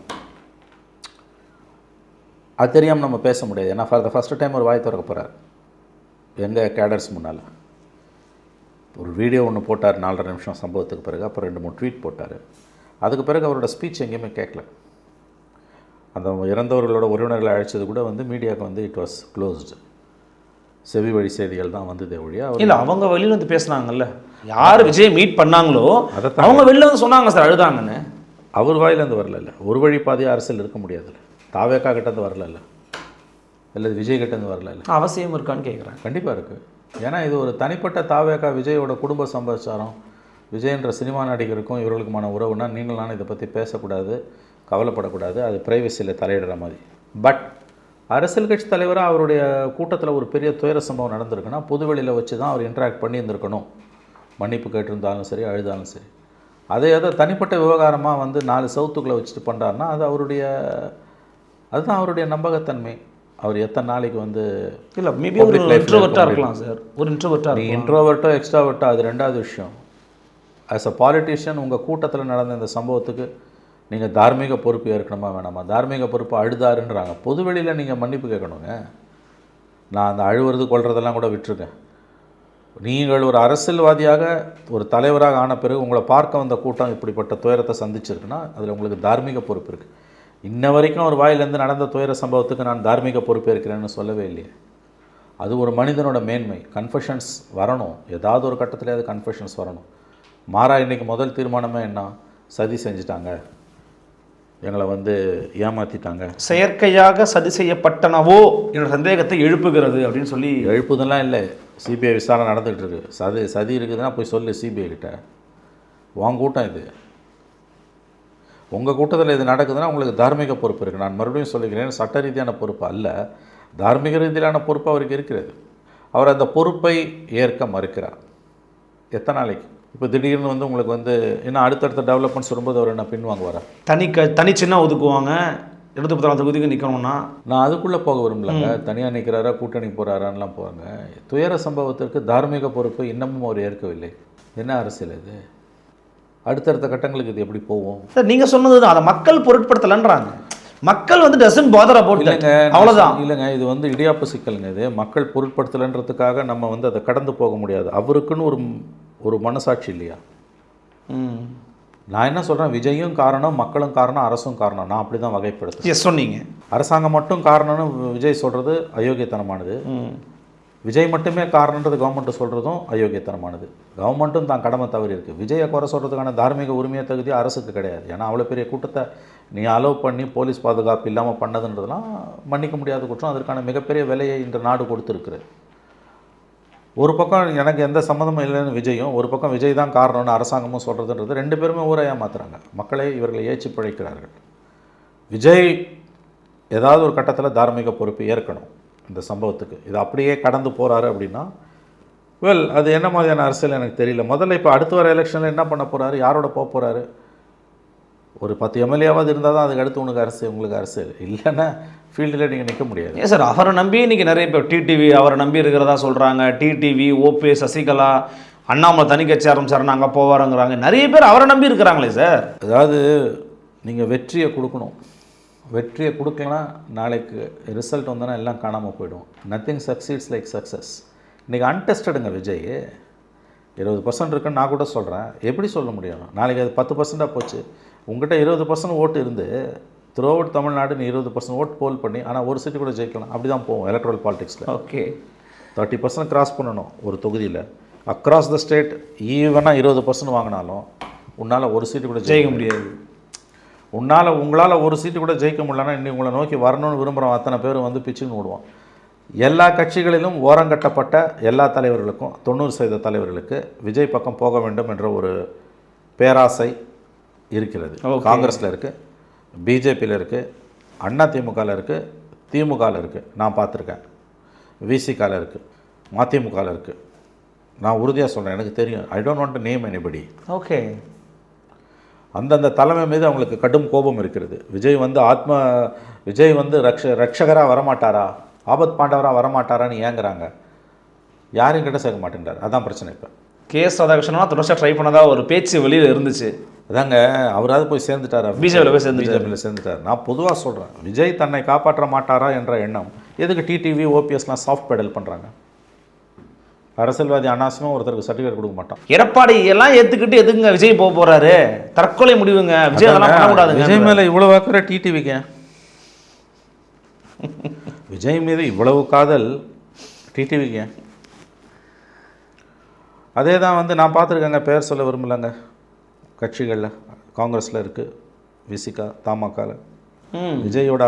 அது தெரியாமல் நம்ம பேச முடியாது. ஏன்னா ஃபார் த ஃபஸ்ட்டு டைம் ஒரு வாய் திறக்க போகிறார் எங்கள் கேடர்ஸ் முன்னால். ஒரு வீடியோ ஒன்று போட்டார் 4.5 நிமிஷம் சம்பவத்துக்கு பிறகு. அப்புறம் 2-3 ட்வீட் போட்டார். அதுக்கு பிறகு அவரோட ஸ்பீச் எங்கேயுமே கேட்கல. அந்த இறந்தவர்களோட உறவினர்களை அழைச்சது கூட வந்து மீடியாவுக்கு வந்து இட் வாஸ் க்ளோஸ்டு. செவி வழி செய்திகள் தான் வந்ததே ஒழியா. இல்லை, அவங்க வெளியில் வந்து பேசுனாங்கல்ல, யார் விஜய் மீட் பண்ணாங்களோ அவங்க வெளில வந்து சொன்னாங்க சார் அழுதாங்கன்னு. அவர் வாயிலேருந்து வரல. ஒரு வழி பாதையாக அரசியல் இருக்க முடியாதுல்ல. தாவேக்கா கிட்டேருந்து வரல, இல்லை விஜய் கிட்டேருந்து வரல. அவசியம் இருக்கான்னு கேட்குறேன். கண்டிப்பாக இருக்குது. ஏன்னா இது ஒரு தனிப்பட்ட தாவேக்கா விஜயோட குடும்ப சம்பாச்சாரம். விஜயன்ற சினிமா நடிகருக்கும் இவர்களுக்குமான உறவுனா நீங்கள் நானும் இதை பற்றி பேசக்கூடாது, கவலைப்படக்கூடாது, அது ப்ரைவசியில் தலையிடுற மாதிரி. பட் அரசியல் கட்சி தலைவராக அவருடைய கூட்டத்தில் ஒரு பெரிய துயர சம்பவம் நடந்திருக்குன்னா பொதுவெளியில் வச்சு தான் அவர் இன்ட்ராக்ட் பண்ணியிருந்திருக்கணும். மன்னிப்பு கேட்டிருந்தாலும் சரி, அழுதாலும் சரி. அதை தனிப்பட்ட விவகாரமாக வந்து 4 சவுத்துக்களை வச்சுட்டு பண்ணுறாருன்னா அதுதான் அவருடைய நம்பகத்தன்மை. அவர் எத்தனை நாளைக்கு வந்து இல்லை, மேபி ஒரு இன்ட்ரோவர்ட்டாக இருக்கலாம் சார். ஒரு இன்ட்ரோவர்ட்டாக நீ இன்ட்ரோவர்ட்டோ எக்ஸ்ட்ராவர்ட்டோ அது ரெண்டாவது விஷயம். ஆஸ் அ பாலிட்டிஷியன் உங்கள் கூட்டத்தில் நடந்த இந்த சம்பவத்துக்கு நீங்கள் தார்மீக பொறுப்பு ஏற்கணுமா வேணாமா? தார்மீக பொறுப்பு அழுதாருன்றாங்க. பொதுவெளியில் நீங்கள் மன்னிப்பு கேட்கணுங்க. நான் அந்த அழுவுறது கொள்றதெல்லாம் கூட விட்டுருக்கேன். நீங்கள் ஒரு அரசியல்வாதியாக ஒரு தலைவராக ஆன பிறகு உங்களை பார்க்க வந்த கூட்டம் இப்படிப்பட்ட துயரத்தை சந்திச்சிருக்குன்னா அதில் உங்களுக்கு தார்மீக பொறுப்பு இருக்குது. இன்ன வரைக்கும் ஒரு வாயிலேருந்து நடந்த துயர சம்பவத்துக்கு நான் தார்மீக பொறுப்பேற்கிறேன்னு சொல்லவே இல்லையே. அது ஒரு மனிதனோட மேன்மை. கன்ஃபெஷன்ஸ் வரணும், ஏதாவது ஒரு கட்டத்தில் அது கன்ஃபெஷன்ஸ் வரணும். மாறா இன்றைக்கி முதல் தீர்மானமே என்ன? சதி செஞ்சுட்டாங்க, எங்களை வந்து ஏமாற்றிட்டாங்க, செயற்கையாக சதி செய்யப்பட்டனவோ என்ற சந்தேகத்தை எழுப்புகிறது அப்படின்னு சொல்லி. எழுப்புதெல்லாம் இல்லை, சிபிஐ விசாரணை நடந்துகிட்டு இருக்கு. சதி இருக்குதுன்னா போய் சொல்லு சிபிஐ கிட்ட. உன் கூட்டம் இது, உங்கள் கூட்டத்தில் இது நடக்குதுன்னா உங்களுக்கு தார்மீக பொறுப்பு இருக்குது. நான் மறுபடியும் சொல்லிக்கிறேன், சட்ட ரீதியான பொறுப்பு அல்ல, தார்மீக ரீதியிலான பொறுப்பு அவருக்கு இருக்கிறது. அவர் அந்த பொறுப்பை ஏற்க மறுக்கிறார். எத்தனை நாளைக்கு? இப்போ திடீர்னு வந்து உங்களுக்கு வந்து இன்னும் அடுத்தடுத்த டெவலப்மெண்ட்ஸ் வரும்போது அவர் என்ன பின்வாங்குவாரா? தனி சின்ன ஒதுக்குவாங்க. 214 தொகுதிக்கு நிற்கணும்னா நான் அதுக்குள்ளே போக விரும்பலங்க. தனியாக நிற்கிறாரா, கூட்டணி போகிறாரான்லாம் போவாங்க. துயர சம்பவத்திற்கு தார்மீக பொறுப்பு இன்னமும் அவர் ஏற்கவில்லை. என்ன அரசியல் இது? அடுத்தடுத்த கட்டங்களுக்கு இது எப்படி போவோம்? சார் நீங்கள் சொன்னது தான், அதை மக்கள் பொருட்படுத்தலைன்றாங்க. மக்கள் வந்து டசன்ட் பாதர் அபவுட் இல்லைங்க, அவ்வளோதான். இல்லைங்க, இது வந்து இடியாப்பு சிக்கலுங்க. இது மக்கள் பொருட்படுத்தலைன்றதுக்காக நம்ம வந்து அதை கடந்து போக முடியாது. அவருக்குன்னு ஒரு மனசாட்சி இல்லையா? நான் என்ன சொல்கிறேன், விஜயும் காரணம், மக்களும் காரணம், அரசும் காரணம். நான் அப்படி தான் வகைப்படுத்துறேன். சொன்னீங்க. அரசாங்கம் மட்டும் காரணம்னு விஜய் சொல்கிறது அயோக்கியத்தனமானது. விஜய் மட்டுமே காரணன்றது கவர்மெண்ட்டு சொல்கிறதும் அயோக்கியத்தனமானது. கவர்மெண்ட்டும் தான் கடமை தவறி இருக்குது. விஜயை குறை சொல்கிறதுக்கான தார்மீக உரிமையை தகுதி அரசுக்கு கிடையாது. ஏன்னா அவ்வளோ பெரிய கூட்டத்தை நீ அலோவ் பண்ணி போலீஸ் பாதுகாப்பு இல்லாமல் பண்ணதுன்றதுலாம் மன்னிக்க முடியாத குற்றம். அதற்கான மிகப்பெரிய விலையை இந்த நாடு கொடுத்துருக்குறது. ஒரு பக்கம் எனக்கு எந்த சம்மந்தமும் இல்லைன்னு விஜயும், ஒரு பக்கம் விஜய் தான் காரணம்னு அரசாங்கமும் சொல்கிறதுன்றது, ரெண்டு பேருமே ஊரை ஏமாத்துறாங்க. மக்களை இவர்களை ஏற்றி பிழைக்கிறார்கள். விஜய் ஏதாவது ஒரு கட்டத்தில் தார்மீக பொறுப்பு ஏற்கணும் இந்த சம்பவத்துக்கு. இது அப்படியே கடந்து போகிறாரு அப்படின்னா அது என்ன மாதிரியான அரசியல் எனக்கு தெரியல. முதல்ல இப்போ அடுத்து வர எலெக்ஷனில் என்ன பண்ண போகிறாரு, யாரோட போக போகிறாரு? ஒரு 10 எம்எல்ஏவாவது இருந்தால் தான் அதுக்கு அடுத்து உனக்கு அரசியல், உங்களுக்கு அரசியல் இல்லைன்னா ஃபீல்டில் நீங்கள் நிற்க முடியாது. ஏன் சார், அவரை நம்பி இன்றைக்கி நிறைய பேர் டிடிவி அவரை நம்பி இருக்கிறதா சொல்கிறாங்க. டிடிவி, ஓபிஎஸ், சசிகலா, அண்ணாமலை தனி கட்சி ஆரம்பிச்சாருன்னு அங்கே போவாருங்கிறாங்க. நிறைய பேர் அவரை நம்பி இருக்கிறாங்களே சார். அதாவது நீங்கள் வெற்றியை கொடுக்கணும். வெற்றியை கொடுக்கலன்னா நாளைக்கு ரிசல்ட் வந்தோன்னா எல்லாம் காணாமல் போயிடும். Nothing succeeds like success. இன்றைக்கி அன்டெஸ்டடுங்க விஜய். 20% இருக்குன்னு நான் கூட சொல்கிறேன். எப்படி சொல்ல முடியும்? நாளைக்கு அது 10%ஆக போச்சு. உங்கள்கிட்ட 20% ஓட்டு இருந்து த்ரூ அவுட் தமிழ்நாடு நீ 20% ஓட்டு போல் பண்ணி ஆனால் ஒரு சீட்டு கூட ஜெயிக்கலாம். அப்படி தான் போவோம் எலக்ட்ரல் பாலிடிக்ஸில். ஓகே, 30% கிராஸ் பண்ணணும் ஒரு தொகுதியில். அக்ராஸ் த ஸ்டேட் ஈவனாக 20% வாங்கினாலும் உன்னால் ஒரு சீட்டு கூட ஜெயிக்க முடியாது. உங்களால் ஒரு சீட்டு கூட ஜெயிக்க முடியலன்னா இன்னைக்கு உங்களை நோக்கி வரணும்னு விரும்புகிறோம் அத்தனை பேர் வந்து பிச்சுன்னு விடுவோம். எல்லா கட்சிகளிலும் ஓரங்கட்டப்பட்ட எல்லா தலைவர்களுக்கும் 90% தலைவர்களுக்கு விஜய் பக்கம் போக வேண்டும் என்ற ஒரு பேராசை இருக்கிறது. காங்கிரஸில் இருக்குது, பிஜேபியில் இருக்குது, அண்ணா திமுகவில் இருக்குது, திமுகவில் இருக்குது, நான் பார்த்துருக்கேன், விசிகாவில் இருக்குது, மதிமுகவில் இருக்குது. நான் உறுதியாக சொல்கிறேன், எனக்கு தெரியும். I don't want to name anybody. Okay, அந்தந்த தலைமை மீது அவங்களுக்கு கடும் கோபம் இருக்கிறது. விஜய் வந்து ரட்சகராக வரமாட்டாரா, ஆபத் பாண்டவராக வரமாட்டாரான்னு ஏங்குறாங்க. யாரையும் கிட்ட சேர்க்க மாட்டேன்றார். அதான் பிரச்சனை. இப்போ கேஎஸ் ராதாகிருஷ்ணனா தொடர்ச்சியாக ட்ரை பண்ணதாக ஒரு பேச்சு வெளியில் இருந்துச்சு. அதாங்க, அவராது போய் சேர்ந்துட்டார், பிஜேபியில் சேர்ந்துட்டார். நான் பொதுவாக சொல்கிறேன், விஜய் தன்னை காப்பாற்ற மாட்டாரா என்ற எண்ணம். எதுக்கு டிடிவி, ஓபிஎஸ்லாம் சாஃப்ட் பெடல் பண்ணுறாங்க? அரசியல்வாதி அனாவசியமாக ஒருத்தருக்கு சர்டிஃபிகேட் கொடுக்க மாட்டான். எடப்பாடி எல்லாம் ஏற்றுக்கிட்டு எதுக்குங்க விஜய் போக போகிறாரு? தற்கொலை முடிவுங்க. விஜய் அதெல்லாம் பண்ணக்கூடாது. விஜய் மேலே இவ்வளோ வாக்குற டிடிவிக்கு, விஜய் மீது இவ்வளவு காதல் டிடிவிக்கு. அதே தான் வந்து நான் பார்த்துருக்கேங்க, பேர் சொல்ல விரும்பலைங்க. கட்சிகளில் காங்கிரஸில் இருக்குது, விசிகா, தமாகாவில் விஜயோட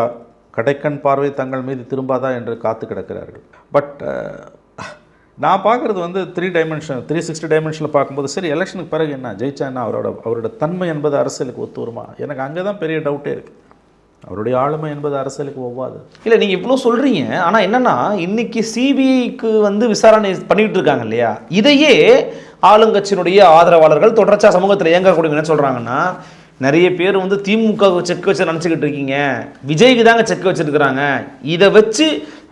கடைக்கண் பார்வை தங்கள் மீது திரும்பாதா என்று காத்து கிடக்கிறார்கள். பட் நான் பார்க்குறது வந்து 360 டைமென்ஷனில் பார்க்கும்போது, சரி எலெக்ஷனுக்கு பிறகு என்ன ஜெயிச்சா என்ன, அவரோட தன்மை என்பது அரசியலுக்கு ஒத்து வருமா? எனக்கு அங்கே தான் பெரிய டவுட்டே இருக்குது. அவருடைய ஆளுமை என்பது அரசியலுக்கு ஒவ்வாது. இல்லை, நீங்கள் இவ்வளோ சொல்கிறீங்க. ஆனால் என்னென்னா, இன்றைக்கி சிபிஐக்கு வந்து விசாரணை பண்ணிகிட்டு இருக்காங்க இல்லையா? இதையே ஆளுங்கட்சியினுடைய ஆதரவாளர்கள் தொடர்ச்சியாக சமூகத்தில் இயங்கக்கூடிய என்ன சொல்கிறாங்கன்னா, நிறைய பேர் வந்து திமுக செக் வச்சு நினச்சிக்கிட்டு இருக்கீங்க, விஜய்க்கு தாங்க செக் வச்சுருக்கிறாங்க, இதை வச்சு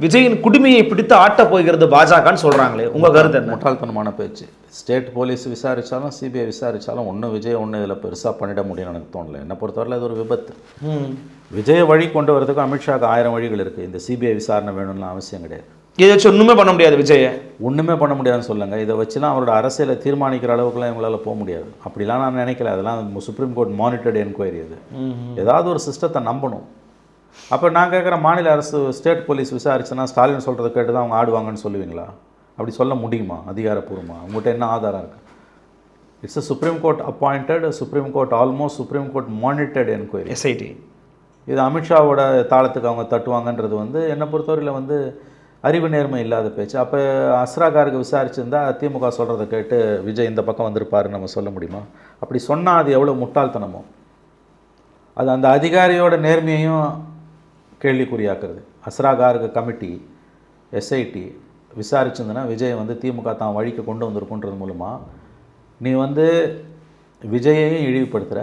விஜயின் குடுமையை பிடித்து ஆட்ட போகிறது பாஜகன்னு சொல்கிறாங்களே. உங்கள் கருத்து என்ன? முட்டாள்தனமான பேச்சு. ஸ்டேட் போலீஸ் விசாரித்தாலும் சிபிஐ விசாரித்தாலும் ஒன்றும் விஜய் இதில் பெருசாக பண்ணிட முடியும்னு எனக்கு தோணலை. என்னை பொறுத்தவரையில் அது ஒரு விபத்து. விஜயை வழி கொண்டு வரதுக்கு அமித்ஷாவுக்கு 1000 வழிகள் இருக்குது. இந்த சிபிஐ விசாரணை வேணும்னு அவசியம் கிடையாது. இதை வச்சு ஒன்றுமே பண்ண முடியாது. விஜயை ஒன்றுமே பண்ண முடியாதுன்னு சொல்லுங்கள். இதை வச்சுலாம் அவரோட அரசியலை தீர்மானிக்கிற அளவுக்குலாம் இவங்களால் போக முடியாது. அப்படிலாம் நான் நினைக்கல. அதெல்லாம் சுப்ரீம் கோர்ட் மானிட்டர்டு என்கொயரி. அது ஏதாவது ஒரு சிஸ்டத்தை நம்பணும். அப்போ நான் கேட்குற, மாநில அரசு ஸ்டேட் போலீஸ் விசாரிச்சுன்னா ஸ்டாலின் சொல்கிறத கேட்டு தான் அவங்க ஆடுவாங்கன்னு சொல்லுவீங்களா? அப்படி சொல்ல முடியுமா அதிகாரப்பூர்வமாக? உங்கள்கிட்ட என்ன ஆதாரம் இருக்குது? It's a Supreme Court appointed, Supreme Court almost Supreme Court monitored enquiry, SIT. இது அமித்ஷாவோட தாளத்துக்கு அவங்க தட்டுவாங்கன்றது வந்து என்னை பொறுத்தவரையில் வந்து அறிவு நேர்மை இல்லாத பேச்சு. அப்போ அஸ்ராகாருக்கு விசாரிச்சிருந்தா திமுக சொல்கிறத கேட்டு விஜய் இந்த பக்கம் வந்திருப்பாருன்னு நம்ம சொல்ல முடியுமா? அப்படி சொன்னால் அது எவ்வளோ முட்டாள்தனமோ. அது அந்த அதிகாரியோட நேர்மையையும் கேள்விக்குறியாக்குறது. அஸ்ராகாருக்கு கமிட்டி, எஸ்ஐடி விசாரிச்சிருந்தனா விஜய் வந்து திமுக தான் வழிக்கு கொண்டு வந்திருக்குன்றது மூலமாக நீ வந்து விஜயையும் இழிவுபடுத்துகிற,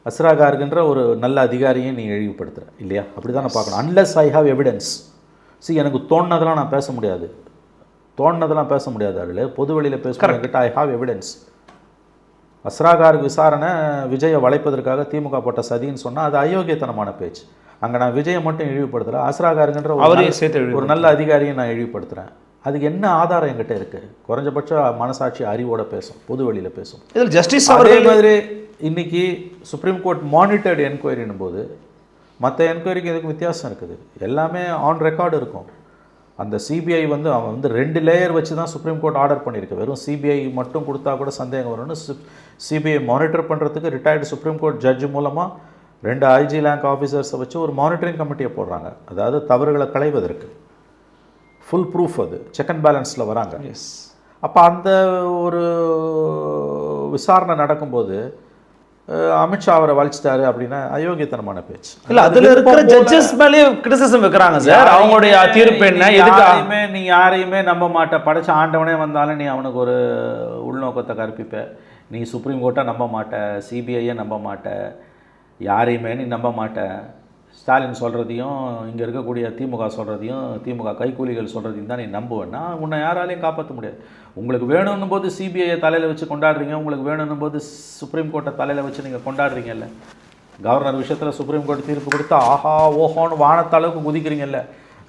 அஸ்ராகாருக்குன்ற ஒரு நல்ல அதிகாரியையும் நீ இழிவுபடுத்துகிற இல்லையா? அப்படி தான் நான் பார்க்கணும். Unless I have evidence. எனக்கு தோணுனதெல்லாம் நான் பேச முடியாது. அதில் பொது வெளியில் பேசுகிறவங்கிட்ட ஐ ஹாவ் எவிடன்ஸ். அஸ்ராகாருக்கு விசாரணை விஜயை வளைப்பதற்காக திமுக போட்ட சதின்னு சொன்னால் அது அயோக்கியத்தனமான பேச்சு. அங்கே நான் விஜயை மட்டும் இழிவுபடுத்துகிறேன், அஸ்ராகாருக்குன்ற ஒரு நல்ல அதிகாரியை நான் இழிவுபடுத்துகிறேன். அதுக்கு என்ன ஆதாரம் என்கிட்ட இருக்குது? குறைஞ்சபட்ச மனசாட்சி அறிவோட பேசும், பொது வெளியில் பேசும். இதில் ஜஸ்டிஸ் அதே மாதிரி இன்றைக்கி சுப்ரீம் கோர்ட் மானிட்டர்டு என்கொயரினும் போது மற்ற என்கொயரிக்கு இதுக்கு வித்தியாசம் இருக்குது. எல்லாமே ஆன் ரெக்கார்டு இருக்கும். அந்த சிபிஐ வந்து அவன் வந்து 2 லேயர் வச்சு தான் சுப்ரீம் கோர்ட் ஆர்டர் பண்ணியிருக்கு. வெறும் சிபிஐ மட்டும் கொடுத்தா கூட சந்தேகம் வரும்னு சிபிஐ மானிட்டர் பண்ணுறதுக்கு ரிட்டையர்டு சுப்ரீம் கோர்ட் ஜட்ஜ் மூலமாக 2 ஐஜி ரேங்க் ஆஃபீஸர்ஸை வச்சு ஒரு மானிட்டரிங் கமிட்டியை போடுறாங்க. அதாவது தவறுகளை களைவதற்கு ஃபுல் ப்ரூஃப், அது செக் அண்ட் பேலன்ஸில் வராங்க. எஸ். அப்போ அந்த ஒரு விசாரணை நடக்கும்போது அமித்ஷா அவரை வலிச்சிட்டாரு அப்படின்னா அயோக்கியத்தனமான பேச்சு. இல்ல அதுல இருக்கிற ஜட்ஜஸ் மேலேயே கிரிட்டிசிசம் வைக்கிறாங்க சார். அவங்களுடைய தீர்ப்பு என்ன, எதுக்கு நீ யாரையுமே நம்ப மாட்ட, படைச்ச ஆண்டவனே வந்தாலும் நீ அவனுக்கு ஒரு உள்நோக்கத்தை கற்பிப்ப. நீ சுப்ரீம் கோர்ட்டை நம்ப மாட்ட, சிபிஐயை நம்ப மாட்ட, யாரையுமே நீ நம்ப மாட்ட. ஸ்டாலின் சொல்கிறதையும் இங்கே இருக்கக்கூடிய திமுக சொல்கிறதையும் திமுக கைக்கூலிகள் சொல்கிறதையும் தான் நீ நம்புவேன்னா உன்னை யாராலையும் காப்பாற்ற முடியாது. உங்களுக்கு வேணும்னும் போது சிபிஐயை தலையில் வச்சு கொண்டாடுறீங்க, உங்களுக்கு வேணும்னும் போது சுப்ரீம் கோர்ட்டை தலையில் வச்சு நீங்கள் கொண்டாடுறீங்கல்ல. கவர்னர் விஷயத்தில் சுப்ரீம் கோர்ட் தீர்ப்பு கொடுத்தா ஆஹா ஓஹோன்னு வானத்தளவுக்கு குதிக்கிறீங்கல்ல.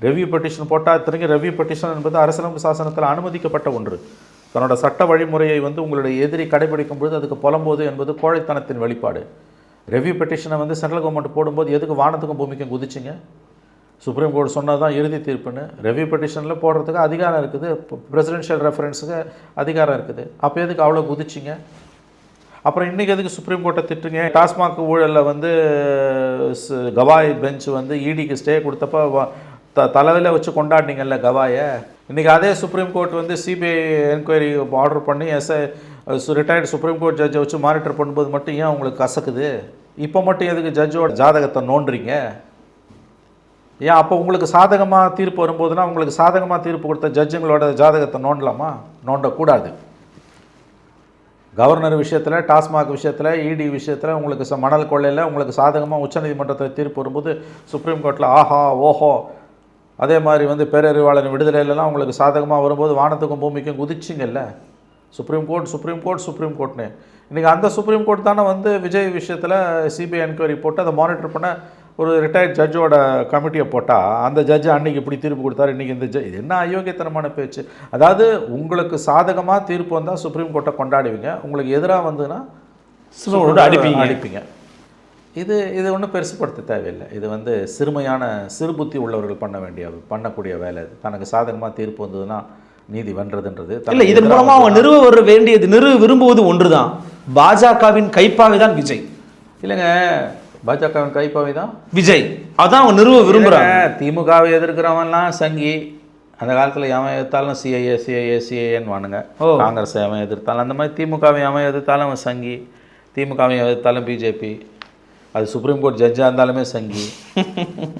ரெவ்யூ பெட்டிஷன் போட்டால் திரும்பி ரெவ்யூ பெட்டிஷன் என்பது அரசியலமைப்பு சாசனத்தில் அனுமதிக்கப்பட்ட ஒன்று. தன்னோட சட்ட வழிமுறையை வந்து உங்களுடைய எதிரி கடைபிடிக்கும் பொழுது அதுக்கு புலம்போது என்பது கோழைத்தனத்தின் வெளிப்பாடு. ரெவ்யூ பெட்டிஷனை வந்து சென்ட்ரல் கவர்மெண்ட் போடும்போது எதுக்கு வானத்துக்கும் பூமிக்கும் குதிச்சிங்க? சுப்ரீம் கோர்ட் சொன்னது தான் இறுதி தீர்ப்புன்னு. ரெவ்யூ பெட்டிஷனில் போடுறதுக்கு அதிகாரம் இருக்குது, பிரசிடென்ஷியல் ரெஃபரன்ஸுக்கு அதிகாரம் இருக்குது. அப்போ எதுக்கு அவ்வளோ குதிச்சிங்க? அப்புறம் இன்றைக்கி எதுக்கு சுப்ரீம் கோர்ட்டை திட்டுங்க? டாஸ்மாக் ஊழலில் வந்து கவாய் பெஞ்ச் வந்து இடிக்கு ஸ்டே கொடுத்தப்போ தலைவில் வச்சு கொண்டாடினீங்கல்ல கவாயை. இன்றைக்கி அதே சுப்ரீம் கோர்ட் வந்து சிபிஐ என்கொயரி ஆர்டர் பண்ணி ரிட்டையர்டு சுப்ரீம் கோர்ட் ஜட்ஜை வச்சு மானிட்டர் பண்ணும்போது மட்டும் ஏன் உங்களுக்கு கசக்குது? இப்போ மட்டும் எதுக்கு ஜட்ஜோட ஜாதகத்தை நோண்டுறீங்க? ஏன் அப்போ உங்களுக்கு சாதகமாக தீர்ப்பு வரும்போதுனா உங்களுக்கு சாதகமாக தீர்ப்பு கொடுத்த ஜட்ஜுங்களோட ஜாதகத்தை நோண்டலாமா? நோண்டக்கூடாது. கவர்னர் விஷயத்தில், டாஸ்மாக் விஷயத்தில், இடி விஷயத்தில் உங்களுக்கு மணல் கொள்ளையில் உங்களுக்கு சாதகமாக உச்சநீதிமன்றத்தில் தீர்ப்பு வரும்போது சுப்ரீம் கோர்ட்டில் ஆஹா ஓஹோ. அதே மாதிரி வந்து பேரறிவாளன் விடுதலையிலலாம் உங்களுக்கு சாதகமாக வரும்போது வானத்துக்கும் பூமிக்கும் குதிச்சிங்கல்ல. சுப்ரீம் கோர்ட்னு இன்றைக்கி அந்த சுப்ரீம் கோர்ட் தானே வந்து விஜய் விஷயத்தில் சிபிஐ என்கொயரி போட்டு அதை மானிட்டர் பண்ண ஒரு ரிட்டையர்ட் ஜட்ஜோட கமிட்டியை போட்டால் அந்த ஜட்ஜு அன்றைக்கி இப்படி தீர்ப்பு கொடுத்தாரு, இன்றைக்கி இந்த இது என்ன அயோக்கியத்தனமான பேச்சு? அதாவது உங்களுக்கு சாதகமாக தீர்ப்பு வந்தால் சுப்ரீம் கோர்ட்டை கொண்டாடுவீங்க, உங்களுக்கு எதிராக வந்ததுன்னா அடிப்பீங்க. இது ஒன்றும் பெருசுப்படுத்த தேவையில்லை. இது வந்து சிறு புத்தி உள்ளவர்கள் பண்ணக்கூடிய வேலை. இது தனக்கு சாதகமாக தீர்ப்பு வந்ததுன்னா நீதி வென்றதுன்றது இல்லை. இதன் மூலமாக அவங்க நிறுவ விரும்புவது ஒன்று தான், பாஜகவின் கைப்பாவை தான் விஜய். இல்லைங்க, பாஜகவின் கைப்பாவை தான் விஜய். அதான் அவங்க நிறுவ விரும்புகிறாங்க. திமுகவை எதிர்க்கிறவன்லாம் சங்கி. அந்த காலத்தில் எவன் எதிர்த்தாலும் சிஐஏன்னு வானுங்க. காங்கிரஸ் எவன் எதிர்த்தாலும் அந்த மாதிரி திமுகவை எவன் எதிர்த்தாலும் அவன் சங்கி. திமுகவை எதிர்த்தாலும் பிஜேபி. அது சுப்ரீம் கோர்ட் ஜட்ஜாக இருந்தாலுமே சங்கி,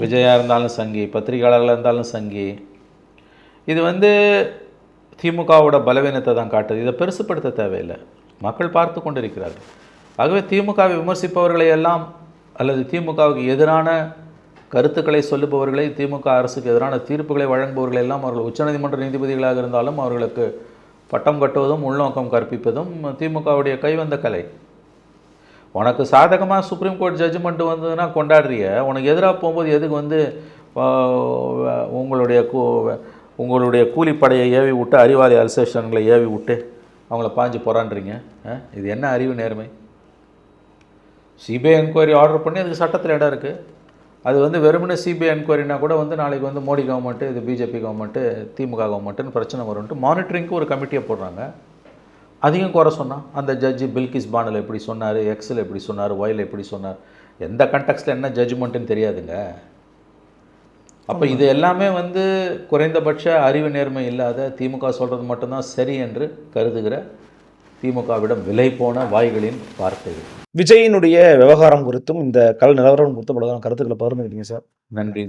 விஜயாக இருந்தாலும் சங்கி, பத்திரிகையாளர்களாக இருந்தாலும் சங்கி. இது வந்து திமுகவோட பலவீனத்தை தான் காட்டுது. இதை பெருசுப்படுத்த தேவையில்லை, மக்கள் பார்த்து கொண்டிருக்கிறார்கள். ஆகவே திமுகவை விமர்சிப்பவர்களை எல்லாம் அல்லது திமுகவுக்கு எதிரான கருத்துக்களை சொல்லுபவர்களை, திமுக அரசுக்கு எதிரான தீர்ப்புகளை வழங்குபவர்கள் எல்லாம் அவர்கள் உச்சநீதிமன்ற நீதிபதிகளாக இருந்தாலும் அவர்களுக்கு பட்டம் கட்டுவதும் உள்நோக்கம் கற்பிப்பதும் திமுகவுடைய கைவந்த கலை. உனக்கு சாதகமாக சுப்ரீம் கோர்ட் ஜட்ஜ்மெண்ட் வந்ததுன்னா கொண்டாடுறிய, உனக்கு எதிராக போகும்போது எதுக்கு வந்து உங்களுடைய கூலிப்படையை ஏவி விட்டு, அறிவாளி அல்சேஷன்களை ஏவி விட்டு அவங்கள பாஞ்சு போராடுறீங்க? இது என்ன அறிவு நேர்மை? சிபிஐ என்கொயரி ஆர்டர் பண்ணி அதுக்கு சட்டத்தில் இடம் இருக்குது. அது வந்து வெறுமனே சிபிஐ என்கொயரினா கூட வந்து நாளைக்கு வந்து மோடி கவர்மெண்ட்டு, இது பிஜேபி கவர்மெண்ட்டு, திமுக கவர்மெண்ட்டுன்னு பிரச்சனை வரும்ன்ட்டு மானிட்டரிங்க்கு ஒரு கமிட்டியை போடுறாங்க. அதிகம் குறை சொன்னால் அந்த ஜட்ஜி பில்கிஸ் பானில் எப்படி சொன்னார், எக்ஸில் எப்படி சொன்னார், ஒயில் எப்படி சொன்னார், எந்த கண்டெக்ஸ்டில் என்ன ஜட்ஜ்மெண்ட்டுன்னு தெரியாதுங்க. அப்போ இது எல்லாமே வந்து குறைந்தபட்ச அறிவு நேர்மை இல்லாத திமுக சொல்கிறது மட்டும்தான் சரி என்று கருதுகிற திமுகவிடம் விலை போன வாய்களின் வார்த்தைகள். விஜயினுடைய விவகாரம் குறித்தும் இந்த நிலவரம் குறித்தும் கருத்துக்களை பகிர்ந்துக்கிட்டீங்க சார். நன்றி.